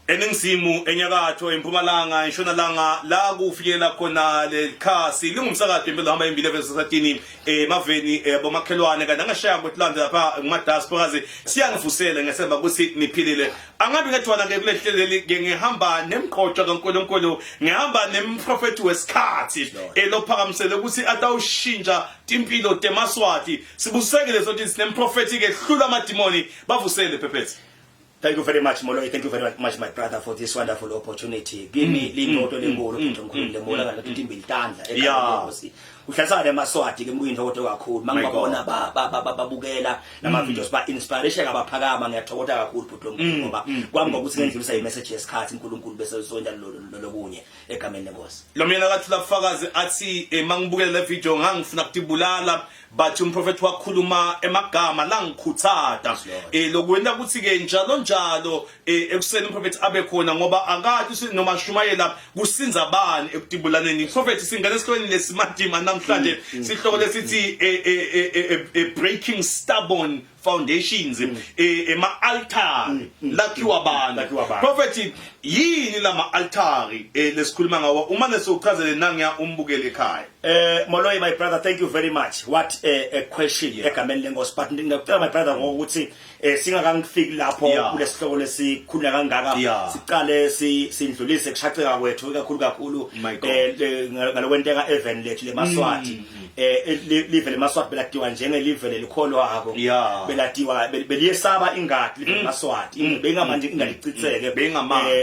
eningizimu enyakatho empumalanga entshonalanga la kufikela khona lekhasi lingumsakade impela hamba imbili evesatini emaveni bomakhelwane kanti angashaya kwetlanda lapha ngumadiasporas siyangivusela ngesemba ukuthi niphilile angabi ngethwana ke kulehleleli ngihamba nemqoqa kaNkulunkulu ngihamba nemprofeti wesikhathi lophakamisele ukuthi atawushintsha impilo temaswati sibusekele sokuthi sinemprofeti ke hlula amadimoni bavusele phephethe. Thank you very much, Moloi. Thank you very much, my brother, for this wonderful opportunity. Give me limoto lengolo ngomkhulu lemola kanti into imbildandla ekhaya. Uhlalisana emaswati ke mkuyinto kodwa kakhulu. Mangibabona babukela nama videos ba inspiration abaphakama ngiyathokoza kakhulu bhuti omkhulu ngoba kwami ngokuthi ngendlulisa imessage yesikhathi uNkulunkulu bese sonja lokunye egameni lenkosi. Lo mina kathi lafakazi athi mangibukela le video ngangifuna ukutibulala bathi umprofeti wakhuluma emagama la ngikhuthada lokwenda ukuthi ke njalo ekuseni umprofeti abe khona ngoba akathi noma shumayela kusinza bani ekutibulaneni prophet singane esihlokweni lesimadima namhlanje sihloko lesithi breaking stubborn foundations ema altar lakhiwa abantu prophet yini lama altari lesikhuluma ngawo uma nesokuchazele nangiya umbukele ekhaya. Moloi, my brother, thank you very much. What a question egameni lenkosi, but ngicela my brother ngokuthi singakangifiki lapho kulesihloko lesikhuluma kangaka siqale sindlulise kushaqeka kwethu kakhulu ngalokwenteka even lethu lemaswati live lemaswati belatiwa njenge live lelikholwa hako belatiwa beliyesaba ingadi live lemaswati bengamanje ingalicitseke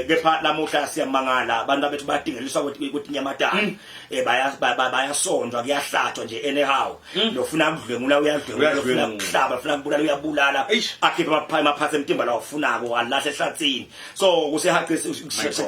kepha lamuhla siyamangala abantu abethu badingeliswa ukuthi nyamatani bayasondwa kuyahlathwa nje anyhow lofuna ukudlwengula uyadlwengula ufuna ukuhlaba ufuna ukubulala uyabulala akhipha amaphathe emtimba la ufunako alahle ehlathini so kusehaqisa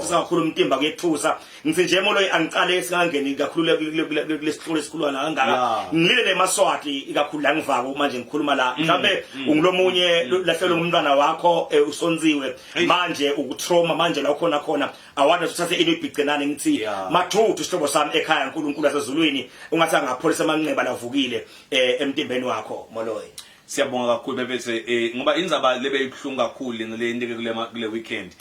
kakhulu umtimba kuyethusa ngithi nje Moloi angicale singangeni kakhulu kulesihlolo esikhulwana kangaka ngilile maswati ikakhulu la ngivaka manje ngikhuluma la mhlawumbe ungilomunye lahlelo umntwana wakho usonziwe manje ukutrauma manje la khona awanda uthathe inibhicenane ngithi mathuthu isihlobo sami ekhaya uNkulunkulu asezulwini ungathi angapholisa amanxeba lavukile emtimbeni wakho Moloi. Siyabonga kakhulu bebethe ngoba indzaba lebe ibhlungu kakhulu le into kule weekend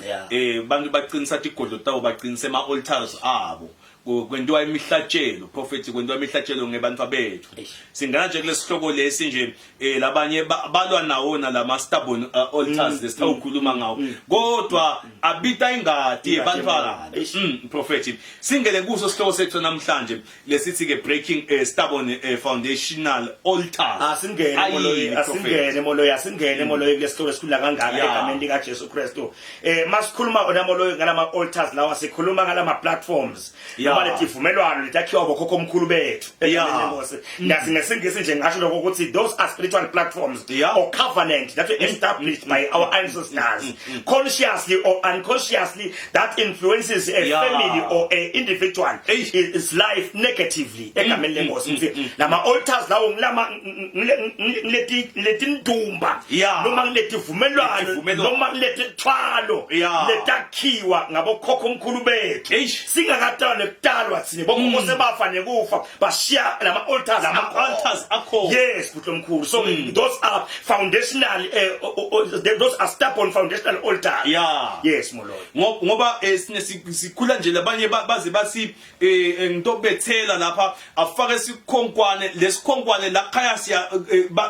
bantu baqinisa igodlo tawo baqinisa ema altars abo kwentiwa imihlatshelo prophet kwentiwa imihlatshelo ngebantu abethu singana nje kulesihloko lesi nje labanye balwa nawona lama stubborn altars lesithawukhuluma ngawo kodwa abita ingadi yebantwana prophet singele kuso sihloko sethu namhlanje lesithi ke breaking stubborn foundational altars asingene Moloi kulesihloko esikhulula kangaka egameni lika Jesu Kristu masikhuluma ona Moloi ngalama altars lawa sikhuluma ngalama platforms baletivumelwano litakhiwa bokhokho omkhulu bethu enkosi ngathi ngesingisi nje ngasho lokho ukuthi those are spiritual platforms or covenant that were established by our ancestors consciously or unconsciously that influences a family or a individual his life negatively egameni lenkosi lama altars lawo ngilama letindumba noma letivumelwano noma letithwalo letakhiwa ngabokhokho omkhulu bethu singakatana dalwa thine bokhokho sebafa nekufa bashiya lama altars akho yes butlo mkhulu so those are foundational those are stubborn foundational altars yes Moloi ngoba sikhula nje labanye baze basi ngitobethela lapha afake sikhonkwane lesikhonkwane la khaya siya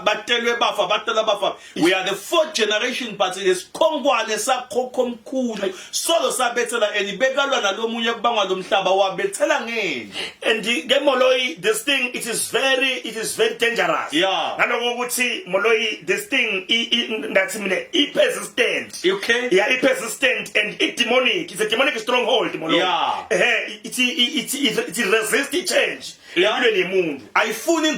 batelwe bafa batela bafa we are the fourth generation but lesikhonkwane sakhokho omkhulu solo sabethela elibekalwa nalomunye kubangwa lomhlaba wabethela ngene and ke Moloi this thing it is very dangerous ngaloko ukuthi Moloi this thing ngathi mina persistent i persistent and it demonic it's a demonic stronghold Moloi it resist change empilweni yemuntu ayifuni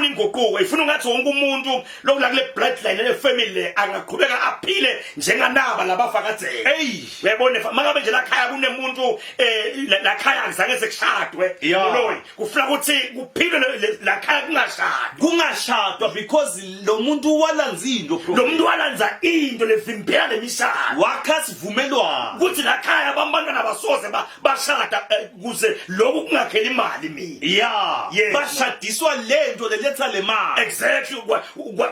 inguquko ifuna ngathi wonke umuntu lokula kule bloodline le family angaqhubeka aphile njenganaba labafakathela uyabona mangabe nje la khaya kunemuntu la khaya ngizange sekushadwe Moloi kufuna ukuthi kuphile la khaya kungashadwa because lo muntu walanzindo lo muntu walanza into levimbela lemishado wakhasivumelwana ukuthi la khaya abantwana basoze bashada kuze lokhu kungakhela imali mina bashadiswa lento leletha le mali exactly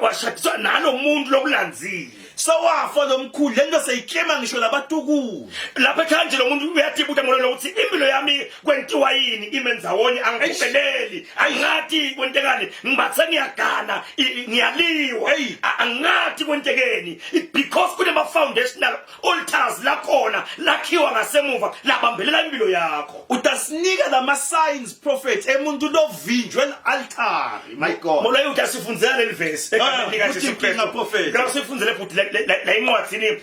washadiswa nalo muntu lokulanzile sawafa lomkhulu lento seyiklema ngisho labatukulu lapha ekhanje lo muntu uyadibuka ngolo ukuthi impilo yami kwentiwa yini imenzawonye angipheleli angathi kwentekani ngibathe ngiyagana ngiyaliwa angathi kwentekeni because kunema foundational altars la khona lakhiwa ngasemuva labambelela impilo yakho utasinika lama signs prophet emuntu lovinjwe altar my god molo utasifunzela le verse ekamnika Jesu Kristu prophet ngasifunzele futhi la incwadi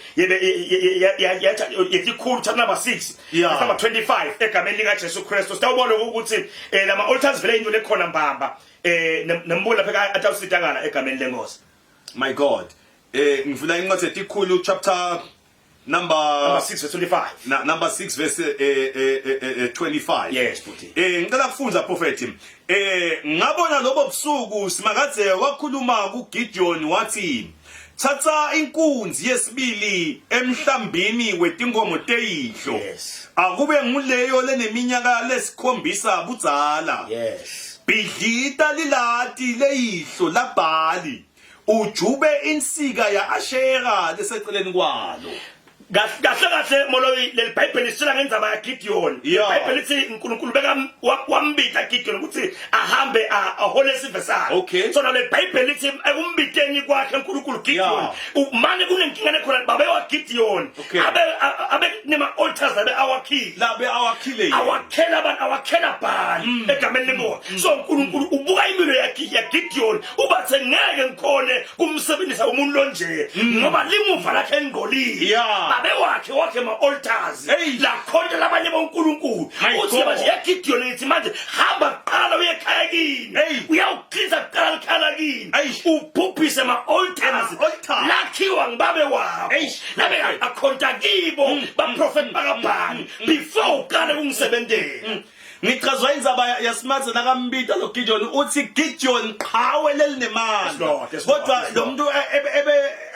yekhulu chapter number 6 number 25 egameni lika Jesu Kristu sitawubona ukuthi lama altars vele into lekhona mbamba nembulo lapha atawusitakana egameni lenkosi my god ngivula incwadi yekhulu chapter number 6 verse 25 number 6 verse 25 yes futhi ngicela kufunza prophet ngabona lobo busuku simakadze wakhuluma kuGideon wathi thatha inkunzi yesibili emhlambini wetinkomo teyihlo akube nguleyo leneminyaka lesikhombisa budzala bhidlita lilati leyihlo labhali ujube insika ya Ashera leseceleni kwalo kahle moloyi le Bible isitshela ngendzaba ya Gideon iBhayibheli lithi uNkulunkulu beka wambita Gideon ukuthi ahambe ahole isizwe sakhe so le Bible lithi ekumbiteni kwakhe uNkulunkulu Gideon manje kunenkinga nekhona babe wa Gideon abe nema altars abe awakhile awakhela abantu awakhela bani egameni lenkosi so uNkulunkulu ubuka impilo ya Gideon ubathe ngeke ngikhone kumsebenzisa umuntu lonje ngoba limuva lakhe engqolile wakhe ma altars la khona labanye bonkulunkulu uthi baje yaGideon ithi manje hamba qala uyekhaya kini uyawuqhiza qala khala kini ubhubhise ma altars lakhiwa ngibabe wabo labe akhonta kibo ba prophet bakabhani before uqale kungisebenzele ngichazwa indzaba yasimathe nakambita lo Gideon uthi Gideon qhawe lelinemali kodwa lo muntu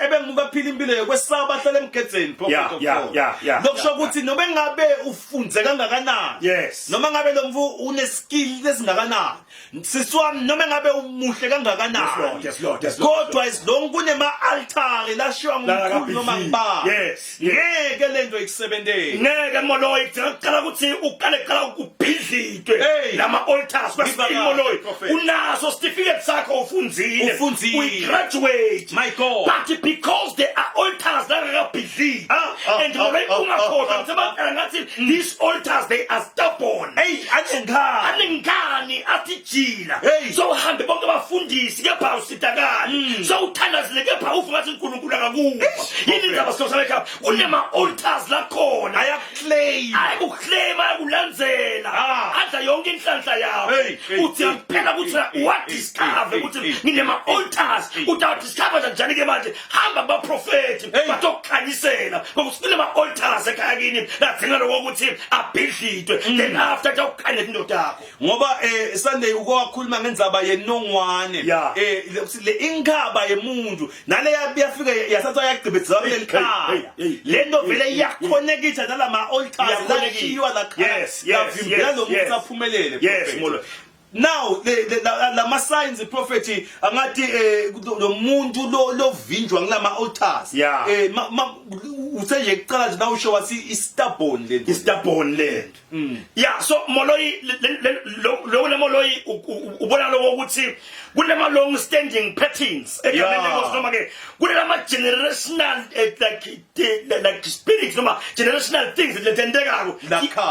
ebe ngukaphila impilo yokwesaba hlala emgedzeni prophet of God lokusho ukuthi noma ngabe ufunze kangakanani noma ngabe lo mfu une skill lesingakanani siswami noma ngabe umuhle kangakanani kodwa isilonke kunema altar lashiwa ngumkhulu noma ngibaba ngeke lento ikusebentele ngeke moloyi ngicela ukuthi uqale qala ukubhidla lama altars basimonoyi unaso certificate sakho ufunzile graduate my god but because there are altars that are busy and ungakhohlwa sebaqala ngathi these altars they are stubborn anengani athijila so uhambe bonke abafundisi kepha usitakala so uthandazile kepha ufu ngathi uNkulunkulu akakufa yini indaba sosabekha kunema altars la khona ayaclaim ayakulandzela adla yonke inhlanhla yakho uthi phela ukuthi what discover ukuthi nginema altars uta discover njani ke manje hamba ba prophet batokukhanyisela ngokusile ma altars ekhaya kini ladzinga lokuthi abhidlitwe then after ukukhanya indoda yakho ngoba Sunday ukwakhuluma ngendzaba yenongwane le inkaba yemuntu nale yafika yasatha yagqibezela lelikhaya lento vele iyaconnecta nalama altars lakhiwa lakhaya yavimbela lo muntu aphumelele prophet now la signs prophet angathi lo muntu lo vinjwa ngilama altars usenje kuqala nje nawusho wathi stubborn land so moloyi lo moloyi ubona lokho ukuthi kunema long standing patterns egameni lenkosi noma ke kunama generational like spirits noma generational things letendekako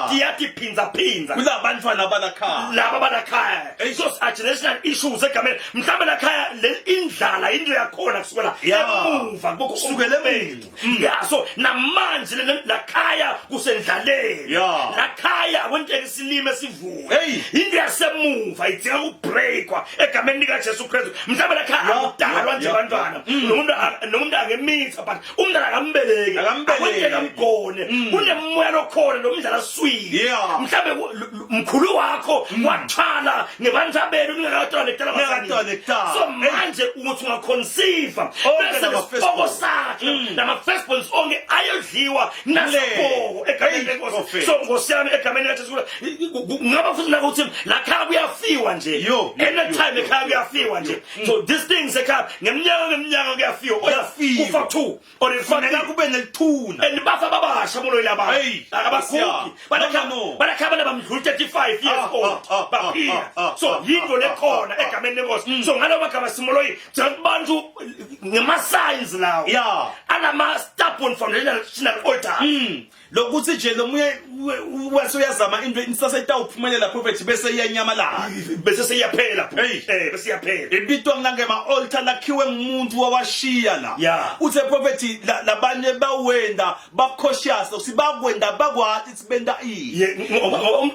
tiyathi phinza kulabantwana balakhaya laba balakhaya so generational issues egameni mhlambe lakhaya le indlala into yakhona kusukela emuva kusukela emuva so namanje lakhaya kusendlaleni lakhaya kwenteke silime sivuke into yasemuva idinga ukubreakwa egameni lika Jesu Kristu mhlambe lakhaya akudalwa nje abantwana nomuntu angemitha but umntana akambeleke akwenteke amgone kunemoya lokhona nomdlala swili mhlambe mkhulu wakho wathala ngebanjabelo ningakatona nekutala so manje ukuthi ungaconceive bese lesiboko sakhe nama firstborns onke ayodliwa nasipho egameni lenkosi so ngosiyami egameni laJesu ngaba futhi nakuthi la khaya kuyafiwa nje anytime ekhaya kuyafiwa nje so these things ekhaya ngeminyaka kuyafiwa kufa 2 or kufanele kube nelithuna and bafa babasha molo laba abakhuphi balakhaba bamdlula 35 years old baphila so yinto lekhona egameni lenkosi so ngalo magama simoloyi abantu ngema signs lawo anama stubborn foundational altar lokuthi nje lomunye wasuyazama into insasayitawuphumelela prophet bese iyanyamalala bese seyaphela bese iyaphela ibitwa ngangema altar lakhiwe ngumuntu wawashiya la uthe prophet labanye bawenda bacautious sibakwenda bakwathi sibenda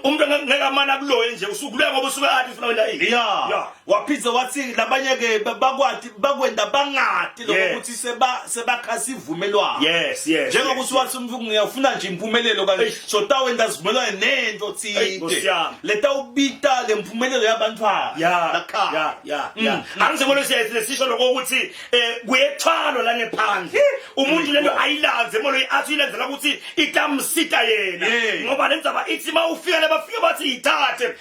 umuntu ngekamana kuloye nje usukuleya ngoba usuke athi ufuna wenda waphiza wathi labanye ke bakwathi bakwenda bangati lokuthi sebakhasi ivumelwano njengokuthi wathi umuntu ngiyafuna nje impumelelo kanje so tawenda sivumelwano nento thide leta ubita lempumelelo yabantwana angizibona siyasisho lokho ukuthi kuyethwalo la ngephandle umuntu lento ayilanze molo athi ilenzela ukuthi itamsita yena ngoba lenzaba ithi mawufika labafika bathi ithathe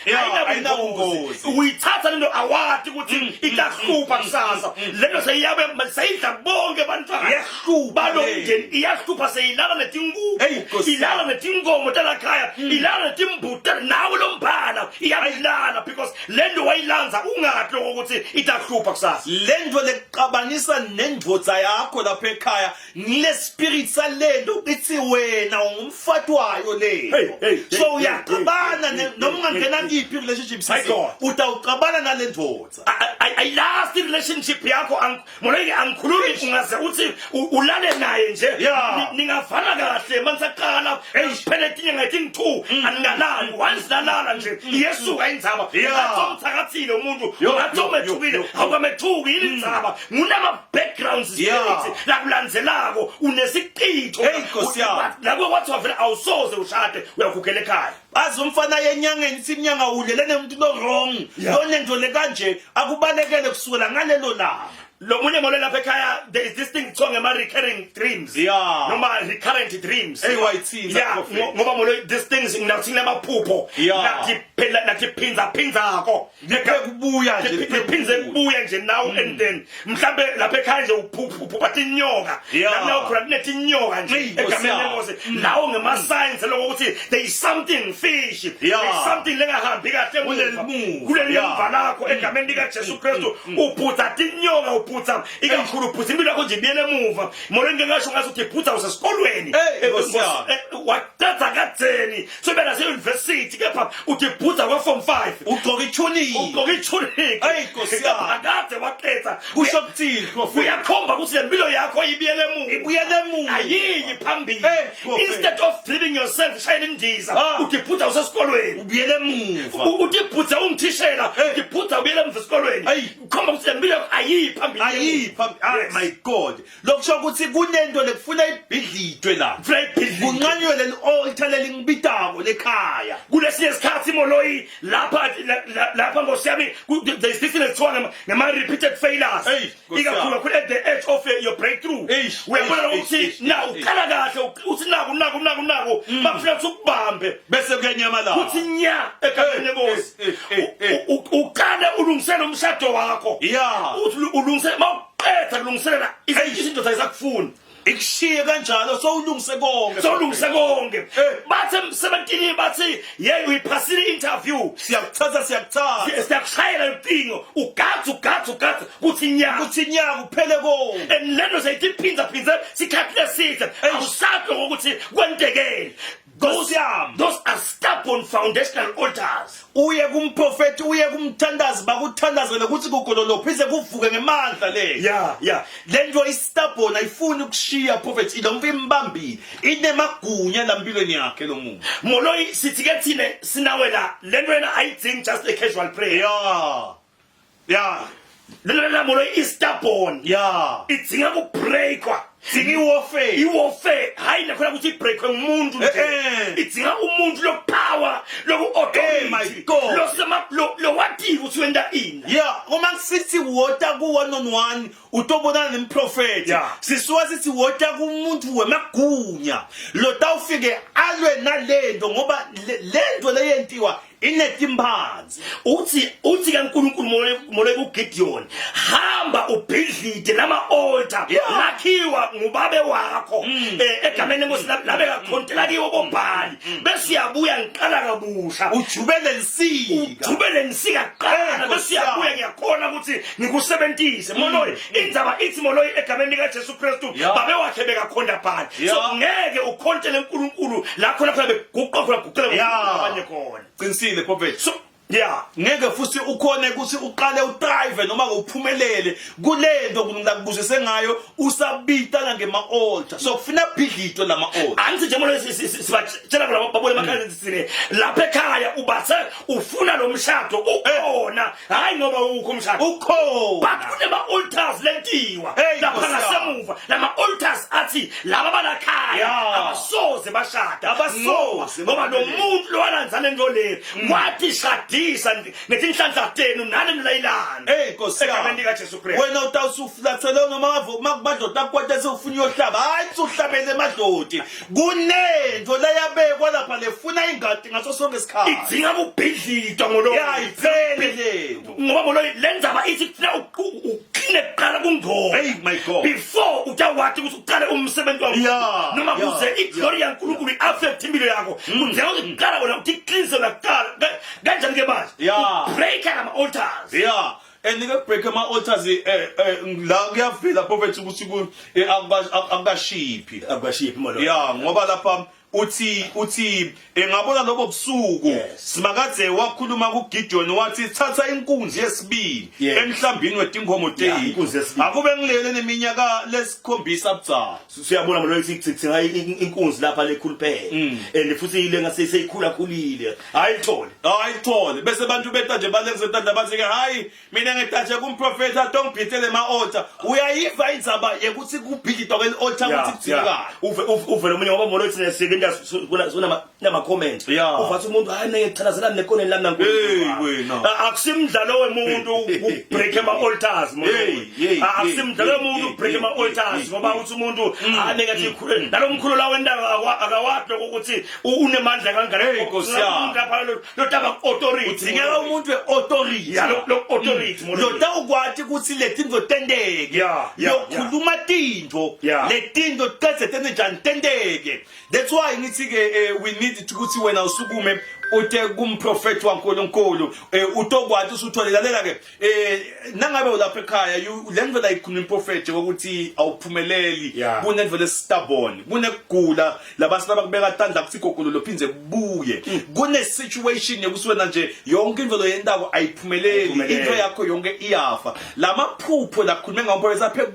ayinabungozi uyithatha lento awati ukuthi itahlupha kusasa lento seyiyabe sayidla bonke abantwana yahlupa lo mndeni iyahlupa seyilala netingubo ilala netingomo talakhaya ilala netimbuta nawe lombhala iyalala because lento wayilanza ungathi ukuthi itahlupha kusasa lento leqabanisa nendvodza yakho lapha ekhaya ngile spirit salento ithi wena ungumfatwayo le so uyaqabana noma ungangena kiphi relationship utawuqabana nale ndvodza I last relationship yakho moleke angikhulumi ungaze uthi ulale naye nje ningafana kahle manisaqala phela tinye ngathi 2 aningalali once nalala nje yesuka indzaba ngathomthakathile umuntu ngathomethukile awukamethuki indzaba ngunama backgrounds spirit lakulandzelako unesiqitho labo kwathi wavela awusoze ushade uyakukela ekhaya azumfana yenyangeni siminyanga ulele nemuntu lo wrong lonento le kanje akubalekele kusukela ngalelo la lo munye molo lapha ekhaya there is this thing kuthiwa ngema recurring dreams noma recurrent dreams ngoba molo these things nginathini amaphupho nathi phinzako kubuya nje phindze kubuya nje now and then mhlambe lapha ekhaya nje uphupha tinyoka lapho ukhona netinyoka nje egameni lenkosi lawo ngema signs lokuthi there is something fish there is something lengahambi kahle kuleli mva lakho egameni lika Jesu Kristu uphutha tinyoka uphutha ikakhulu uphutha impilo yakho nje biyele emuva molo ngingasho ngathi uthi phutha usesikolweni wathatha katheni so bela se university kepha uthi phutha kwa form 5 ugqoka ichuni akade waqetha kusho kuthini uyakhomba ukuthi impilo yakho ibiyele emuva ayiyi phambili instead of living yourself shining ndiza uthi phutha usesikolweni ubiyele emuva uthi phutha ungithishela uthi phutha ubiyele emuva esikolweni khomba ukuthi impilo yakho ayiyi phambili my god lokusho ukuthi kunento lekufuna ibhidlitwe la kunqanywe leli altar lelingibitako lekhaya kulesinye isikhathi moloyi lapha ngosiyami there is this lesithiwa ngama repeated failures ikakhulu at the edge of your breakthrough uyabona ukuthi na uqala kahle uthi naku bafuna ukubambe bese kuyanyamalala uthi nya egameni lenkosi uqale ulungisele umshado wakho uthi ulungisele mawuqedza kulungiselela izinto zayisakufuna ikushiye kanjalo sowulungise konke bathe 17 bathi uyiphasile interview siyakuthatha siyakushayela impingo ugatha kuthi nyaka kuphele konke and lento sayithiphinza sikhathi lesithe awusadlo ngokuthi kwentekele those are stubborn foundational altars uye kumprofeti uye kumthandazi bakuthandazele ukuthi kugololophize kuvuke ngemandla le lento istubborn ayifuni ukushiya prophet ilomva imbambile inemagunya lampilweni yakhe lo muntu moloyi sithi ke thina sinawela lento yena ayidingi just a casual prayer lento moloyi istubborn idinga ukubreakwa singi warfare iwarfare hayi nakhona ukuthi ibreakwe umuntu nje idzinga umuntu lopower loku authority lo wathi ukuthi wenda ini uma sithi water ku one on one utobona nemprofeti sisuwa sithi water kumuntu wemagunya lo tawufike alwe nalento ngoba lento leyentiwa inetimbanzi uthi kaNkulunkulu mole kuGideon hamba ubhidlite nama altar lakhiwa ngubabe wakho egameni lenkosi labe kakhontela kiwo bombhali bese uyabuya ngiqala kabusha ujubele nsika qala bese uyabuya ngiyakhona ukuthi ngikusebentise moloyi indzaba ithi moloyi egameni lika Jesu Kristu babe wakhe bekakhonda phali so ngeke ukhontele uNkulunkulu la khona phela beguqa guqela abanye khona qinisile prophet so ngeke futhi ukhone ukuthi uqale udrive noma uphumelele kulento kunakubuzise ngayo usabitana ngema altar so kufuna bhidlito lama altar angithi nje molo sibatshela labo babole emakhaya sisile lapha ekhaya ubathe ufuna lo mshado ukhona hayi ngoba ukho umshado ukho bakune ma altars lentiwa lapha ngasemuva lama altars athi laba balakhaya abasoze bashada ngoba lo muntu lo walanzana into le wathi shadisa ngethi inhlanhla tenu nani nilayilana Nkosi egameni lika Jesu Kristu wena utawusuflathela noma makumadloda akwathe sewufuna yohlaba hayi uhlabele emadlodi kunento layabekwa lapha lefuna ingadi ngaso sonke isikhathi idzinga ubhidlito ngolo iphele ngoba ngolo lenzaba ithi kufuna uqine kuqala kungqondo my God before utawathi ukuthi uqale umsebenzi wakho noma kuze iglory yaNkulunkulu iaffect impilo yakho kudinga ukuqala wena uthi cleanse laqala kanjani ke manje break ama altars and break ama altars la kuyavela prophet ukuthi akashiphi molo ngoba lapha uthi engabona lobo busuku simakadze wakhuluma kuGideon wathi thatha inkunzi yesibili emhlambini wetinkomo teyi akube ngilele neminyaka lesikhombisa bucayi siyabona molo sithinga inkunzi lapha lekhuluphele and futhi ile ngaseyikhula khulile ayithole bese abantu beta nje balengezentanda bathi ke hayi mina ngetaje kumprofeti atongibhithele ma altar uyayiva indzaba yekuthi kubhiditwa kweli altar ukuthi kuthikana uve lo munye ngoba molo sine nama comment uvathi umuntu hayi ngechalazela nekoneni lami naNkulunkulu akusimdlalo wemuntu ubreak ama altars akusimdlalo wemuntu ubreak ama altars ngoba uthi umuntu negative khuleni nalo mkhulu la wenda akawadlo ukuthi unemandla kangaka Nkosi yami lapha lo taba authority udingeka umuntu weauthority lo authority lo tawukwathi ukuthi letinto tendeke yokhuluma tinto letinto tqedze njani tendeke that's why ngithi ke we need ukuthi wena usukume uthe kumprofeti waNkulunkulu utokwathi usutholalela ke nangabe ulapha ekhaya lendlela ikhuluma improfeti ukuthi awuphumeleli kunendlela stubborn kunekugula labasina bakubeka tandla kuthi igogolo lophindze kubuye kune situation yokuswena nje yonke imvelo yendako ayiphumeleli into yakho yonke iyafa lamaphupho lakhuluma ngomprofeti aphe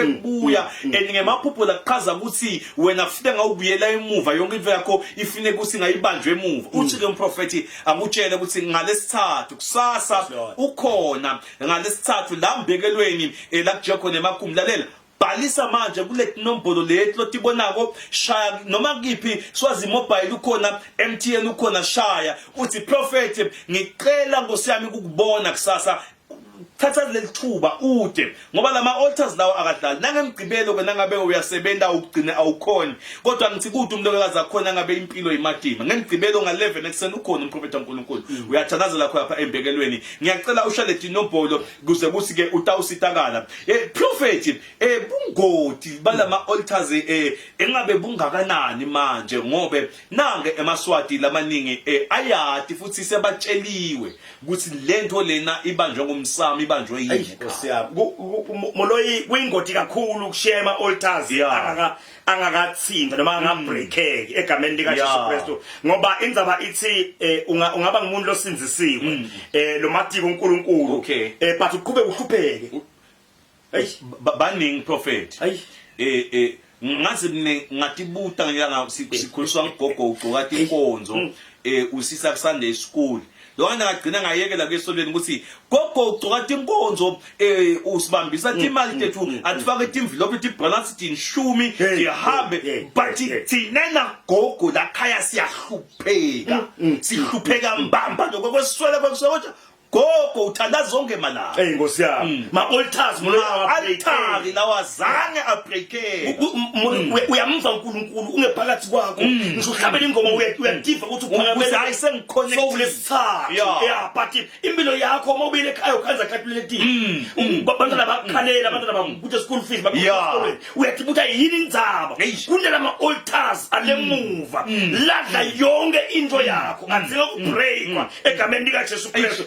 kubuya ngemaphupho laqhaza ukuthi wena ufike ngawubuyela emuva yonke imvelo yakho ifine ukuthi ngayibanjwe emuva uthi ke umprofeti akutshele ukuthi ngalesithathu kusasa ukhona ngalesithathu la mbekelweni la kuje khona emakhumbi lalela bhalisa manje kule nombolo lethu lotibonako shaya noma kiphi swazi mobile ukhona MTN ukhona shaya uthi prophet ngicela ngosiyami ukubona kusasa thatha lelithuba ude ngoba lama altars lawo akadlali nangemgcibelo ke nangabe uyasebenza ukugcina awukhona kodwa ngithi kude umlokazi akhona ngabe impilo imadima ngemgcibelo nga11 ekseni ukhona umprofeti kaNkulunkulu uyathanazela khona lapha embekelweni ngiyacela ushale dinombolo kuze kuthi ke utawusitakala prophet bungoti balama altars engabe bungakanani manje ngobe nange emaswati lamaningi ayati futhi sebatsheliwe ukuthi lento lena ibanjwe ngomsamo ibanjwe yini moloyi kuyingoti kakhulu ukushema altars angakathinda noma angabreakeki egameni lika Jesu Kristu ngoba indzaba ithi ungaba ngumuntu losinzisiwe lo matiko uNkulunkulu but uqhube uhlupheke baningi prophet ngazi ngatibuta ngiyanga sikhuliswa ngogogo ugqoka inkonzo usisa ku Sunday school lokho ngagcina ngayekela kwesolweni ukuthi gogo ugcoka inkonzo usibambisa imali tethu atifake envelope ethi balance tin shumi ngihambe but thina gogo la khaya siyahlupheka sihlupheka mbamba lokho kweswele kweswele gogo uthanda zonke malanga Nkosi yami ma altars altari lawa zange abreake uyamva uNkulunkulu ungephakathi kwakho ngisho uhlabela ingoma uyativa ukuthi uphakame hayi sengiconnect so kulesithathu yeah but impilo yakho mawubile ekhaya ukhanza calculating abantwana bakhalela abantwana bakuthi school fees bakuthi uyathi buthi yini indzaba kunela ma altars alemuva ladla yonke into yakho anzinga ukubreakwa egameni lika Jesu Kristu.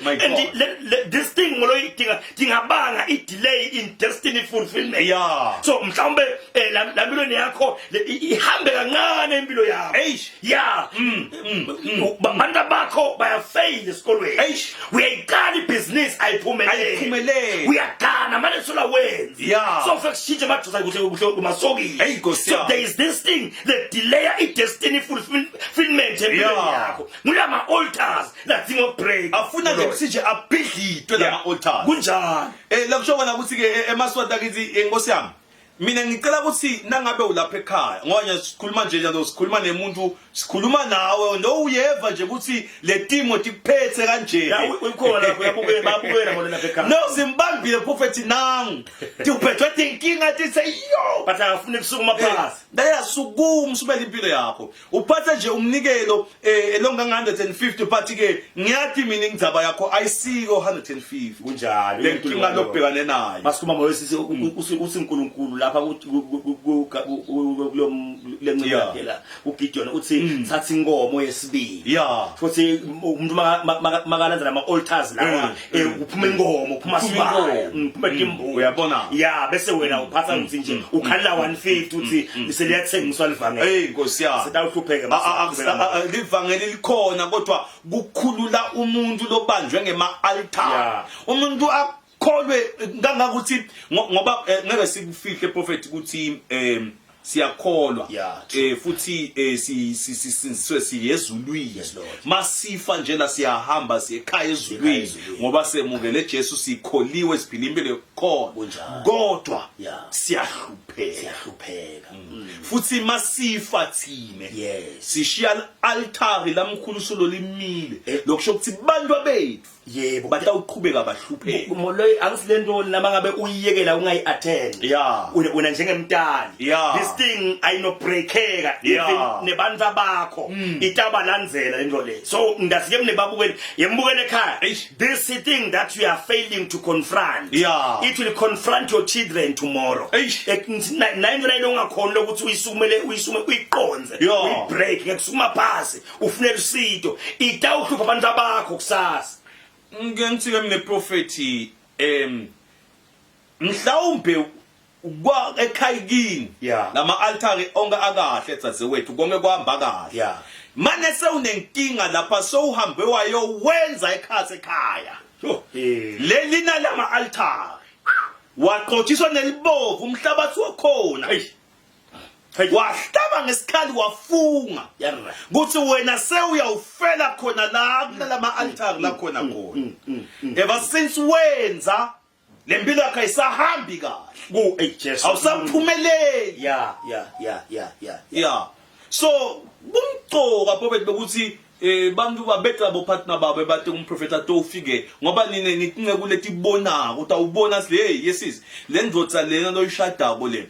This thing ngingabanga i-delay in destiny fulfillment. So mhlawumbe la mpilo yakho ihambe kancane impilo yakho. Banda bakho bayafail esikolweni. Uyayiqala ibhizinisi ayiphumelele. Uyagana manje sola wenza. So ufike shintshe amadoda kuhle umasokile. So there is this thing that delay i-destiny fulfillment empilo yakho. Mulama altars ladinga ukubreak. Afuna nje kusije abhidlitwe lama altars kunjani la kushobona ukuthi ke emaswati akithi Nkosi yami mina ngicela ukuthi nangabe ulapha ekhaya ngoba sikhuluma nje njalo sikhuluma nemuntu sikhuluma nawe no uyeva nje ukuthi le timo tikuphethe kanje ukhona lapho babukela ngone lapha ekhaya no simbambile prophet nangu tiuphethwe inkinga tithi yo but akafuni kusukuma phasi dayasukuma usubela impilo yakho uphathe nje umnikelo elonga 150 but ke ngiyathi mina ingizaba yakho ayisiko 150 kunjalo le nkinga lokubhekane nayo masukuma ngoyisisi usinkulunkulu lapha lenciyakhe la uGideon uthi thatha inkomo yesibili futhi umuntu makalanza nama altars la uphuma inkomo uphuma sibaya uphuma timbu uyabona bese wena uphatha ukuthi nje ukhala 150 uthi seliyathengiswa livangeli Nkosi yami sitawuhlupheka livangeli likhona kodwa kukhulula umuntu lobanjwe ngema altar umuntu kholwe ngangakuthi ngoba ngeke sikufihle prophet ukuthi siyakholwa futhi siyezulwini masifa nje la siyahamba siyekhaya ezulwini ngoba semukele Jesu sikholiwe siphila impilo yokukhona kodwa siyahlupheka futhi masifa thine sishiya altari lamkhulusulo limile lokusho ukuthi bantu abethu yebo batawuqhubeka bahlupheke moloyi angisilento noma ngabe uyiyekela ungayi attend wena njengemntana this thing ayino breakeka even nebantu bakho itabalandzela lento le so ngasike mnebabukeli yembukele ekhaya this thing that you are failing to confront it will confront your children tomorrow nayindlela longakhona lokuthi uyisukumele uyiqonze uyibreak ngekusukuma phasi ufunela usito itawuhlupha abantu bakho kusasa ngiyangitsike mine prophet mhlawumbe kwa ekhayikini lama altari onke akahle ethathe wethu konke kwahamba kahle manje sewunenkinga lapha sowuhambe wayo wenza ekhaya lelina lama altari waqotshiswa nelibovu umhlabathi wakhona wahlaba ngesikhali wafunga kuthi wena sewuyawufela khona la kulama altari la khona ever since wenza lempilo yakho ayisahambi kahle Jesu awusaphumeleli so kumcoka prophet bekuthi bantu babetha bo partner babe bathi umprofeti atofike ngoba nine nicinge kulethi bonaka ukuthi awubona sithi hey yesisi le ndvodza lena loyishadako le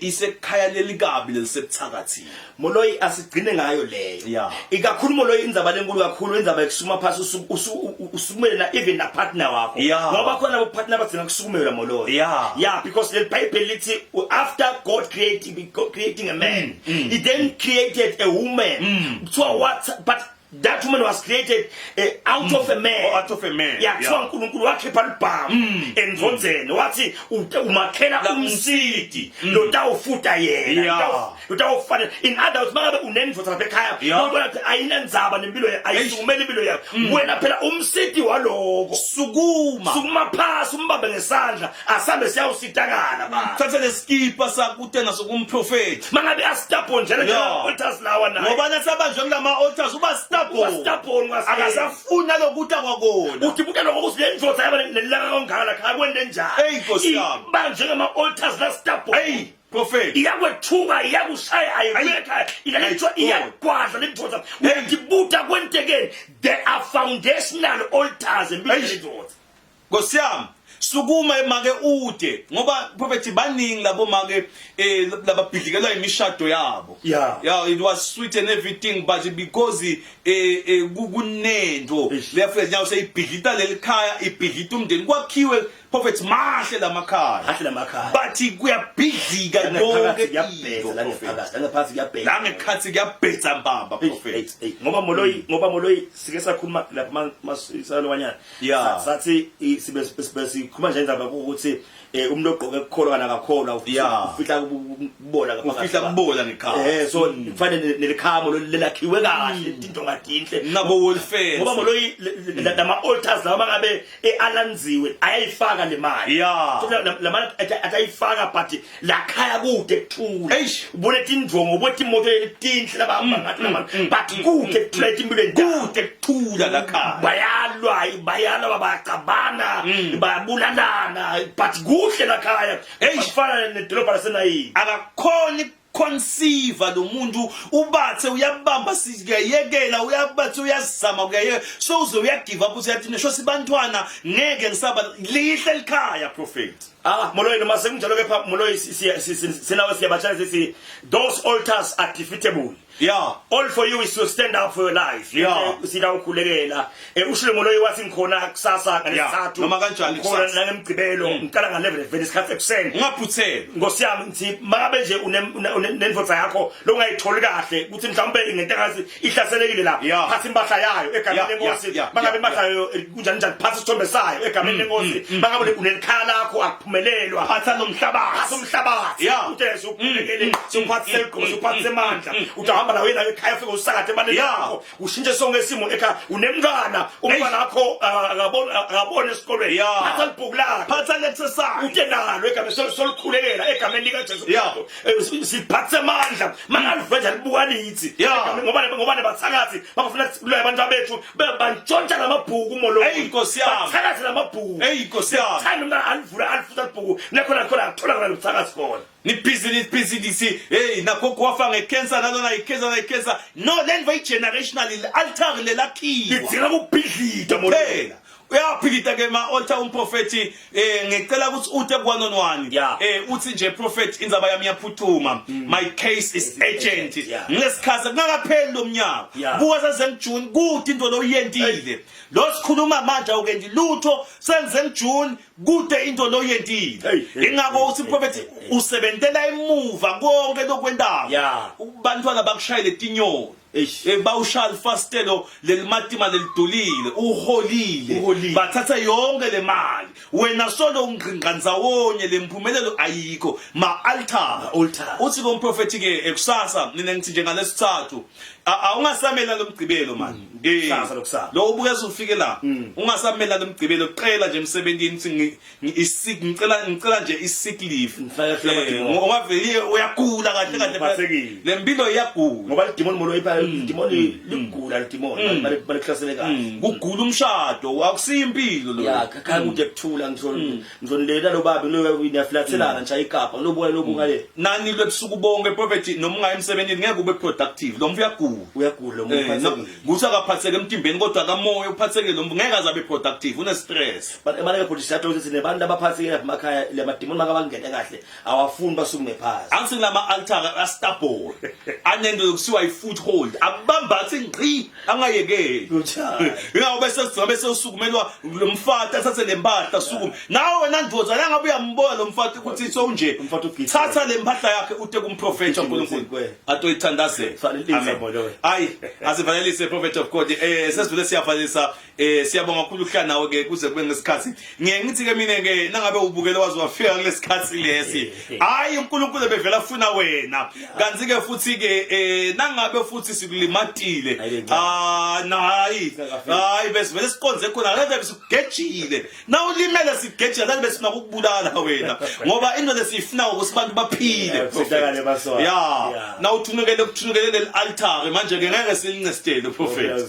isekhaya lelikabi lelisebuthakathini moloyi asigcine ngayo leyo ikakhulu moloyi indzaba lenkulu kakhulu indzaba ekusukuma phasi usukumele na even na partner wakho ngoba khona abo partner badzinga kusukumela moloyi because the Bible lithi after God creating a man he then created a woman so what but that woman was created out of a man so uNkulunkulu wakhipha libhamu endzondzeni wathi umakhela umsidi lotawufuta yena lotawufana in others mangabe unendvodza lapha ekhaya nobona ukuthi ayinandzaba nempilo ayisukumela impilo yakho wena phela umsidi waloko sukuma phasi umbambe ngesandla asambe siyawusitakala thatha leskipa sakutena sokumprofeti mangabe asitapo njalo altars lawa naye ngoba nasabanjwe kulama altars uba stubborn akasafuna lokuthi akwakona uthi buka lokho usilendvodza yaba nelaka kangaka khaya kwende njani Nkosi yami. manje ngama altars la stubborn hey prophet iyakwethuka iyakushaya ayiweka ilalethwa iyagwadla lemvodza uthi buta kwentekeni there are foundational altars empilweni yendvodza Nkosi yami sukuma emake ude ngoba prophet baningi labo make lababhidlikelwa imishado yabo Yeah. It was sweet and everything but because kunendo lefwe nyawo seyibhidlita lelikhaya ibhidlita umndeni kwakhiwe prophet mahle lamakhaya hahle lamakhaya but kuyabhidlika konke la ngekhathi kuyabhetha mbamba prophet ngoba moloyi sike sakhuluma lapha masalwanyana Yeah. sathi sibe sikhuluma nje indaba ukuthi umuntu ogqoke ukukholwa kana akakholwa ufihla kubona ufihla kubola ngekhaya so kufanele nelikhamo lelakhiwe kahle into ngadinhle nabo wolfence ngoba moloyi lama altars lawa mangabe alanziwe ayayifaka le mali Yeah. la mali atayifaka but lakhaya kude kuthula Eish. ubone tindvongo ubone imoto etinhle labahamba ngathi lamali but kude kuthula empilweni kude kuthula lakhaya bayalwa bayacabana bayabulalana but kuhle lakhaya kufana nedolobha laseNayini akakhona conceive lo muntu ubathe uyabamba sikuyayekela uyabathe uyazama kuyayeka so uze uyagive up uyathi nesho sibantwana ngeke ngisaba lihle likhaya prophet moloyi noma sekunjalo kepha moloyi sinawe siyabatshela sithi those altars are defeatable. Yeah. All for you is to stand up for your life. Yeah. Sida ukhulekela. Ushilo moloyi wathi ngikhona kusasa ngalesithathu. Noma kanjani ngikhona nangemgcibelo ngicala nga11 vele isikhathi ekuseni. Ungaphuthela. Ngosiyami ngithi makabe nje unenvodza yakho lokungayitholi kahle ukuthi mhlawumbe ingento engathi ihlaselekile la. Phathi impahla yayo egameni lenkosi. Makabe impahla yayo kunjani njani phathi isithombe sayo egameni lenkosi. Makabe unelikhala lakho akuphumelelwa. Phatha lo mhlabathi. Umhlabathi. Uthe ukhulekele siphathi selgqomo siphathi semandla. Utahamba la wena ekhaya ufike usakathe emalini yakho ushintshe sonke isimo eka unemngana umntwana wakho akabona esikolweni phatha libhuku lakhe Phatha le-exercise. ute nalo egame solikhulekela egameni likaJesu Kristu siphathe amandla mangaliveza libuka lithi ngoba nebathakathi bafuna ukuloya abantu abethu bantshontsha lamabhuku moloyi Nkosi yami. bathakathi lamabhuku Nkosi yami. thanda umntana alifuta libhuku nekhona akutholakala lobuthakathi khona Nibhizi hey nakho kwafa ngecancer nalona icancer no lenva generationally altar lelakhiwa lidinga ukubhidlita moloyi uyaphikita ke ma altar umprofeti ngicela ukuthi ute kwanonwani uthi nje prophet inzaba yami yaphuthuma my case is urgent ngesikhathi kungakapheli lo mnyaka buka sasengijuni kude into lo yentile lo sikhuluma manje awukendi lutho senze ngijuni kude into lo yentile ingakho uthi prophet usebentela emuva konke lokwendaba ubantwana bakushayile tinyoni bawushaya fastelo lelimatima lelidulile uholile bathatha yonke le mali wena solo ungqinqanzawonye lemphumelo ayikho ma altar uthi komprofeti ke ekusasa mina ngithi njengalesithathu awungasamela lomgcibelo manje lo ubukeza ufike la ungasamela lomgcibelo qela nje emsebenzini ngicela nje isick leave ngoba vele uyagula kahle kahle lempilo iyagula ngoba idemon molo idemoni ligula idemon baliklasele kahle kugula umshado akusiyimpilo lo khaya kude kuthula ngizonilela lo babi lo uyaflathelana nje igapha lobuka lobuka le nani lebusuku bonke prophet noma ungayi emsebenzini ngeke ube productive lo mfu uyagula lo muntu kuthi akaphatheke emtimbeni kodwa kamoya uphatheke lo muntu ngeke azabe productive une stress emaleke police yathi ukuthi nebantu abaphatheke lapha emakhaya lemademoni makabangene kahle awafuni basukume phasi angithi lama altar astable anendo kusiwa ifoothold abambathi ngqi angayekeli ngabe bese sizobe sesukumelwa lo mfati athathe lempahla sukume nawe wena ndvodza la ngabe uyambona lo mfati ukuthi so nje thatha le mpahla yakhe ute kumprofeti kaNkulunkulu atoyithandazela ayi asivalelise prophet of God sesidlule siyavalisa siyabonga kakhulu uhlala nawe ke kuze kube ngesikhathi ngithi ke mina ke nangabe ubukele wazi wafika kulesikhathi lesi hayi uNkulunkulu bevela afuna wena kanti ke futhi ke nangabe futhi sikulimatile hayi bese vele siqonze khona lento besigejile na ulimele sigejile lento besifuna ukubulala wena ngoba into lesifuna ukuthi abantu baphile na uthunukele le altar manje ke ngeke silincestele prophet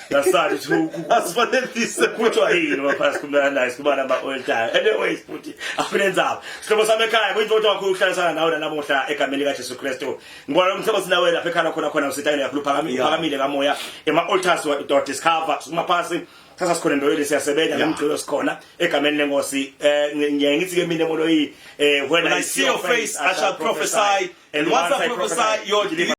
That's to asifanelise kuthiwa yini baphasi kumele nice kuba nama oil tire anyways futhi akunenzaba sihlobo sami ekhaya kuyinto kakhulu ukuhlalisana nawe namuhla egameni lika Jesu Kristu ngibona umthebo sinawe lapha ekhaya khona usitayela yakhulu phakamile kamoya ema altars dot discover kumaphasi sasa sikhona mbewele siyasebenza nomgcilo sikhona egameni lenkosi ngiyayithi ke mina emono when I see your face I shall prophesy and once I prophesy you'll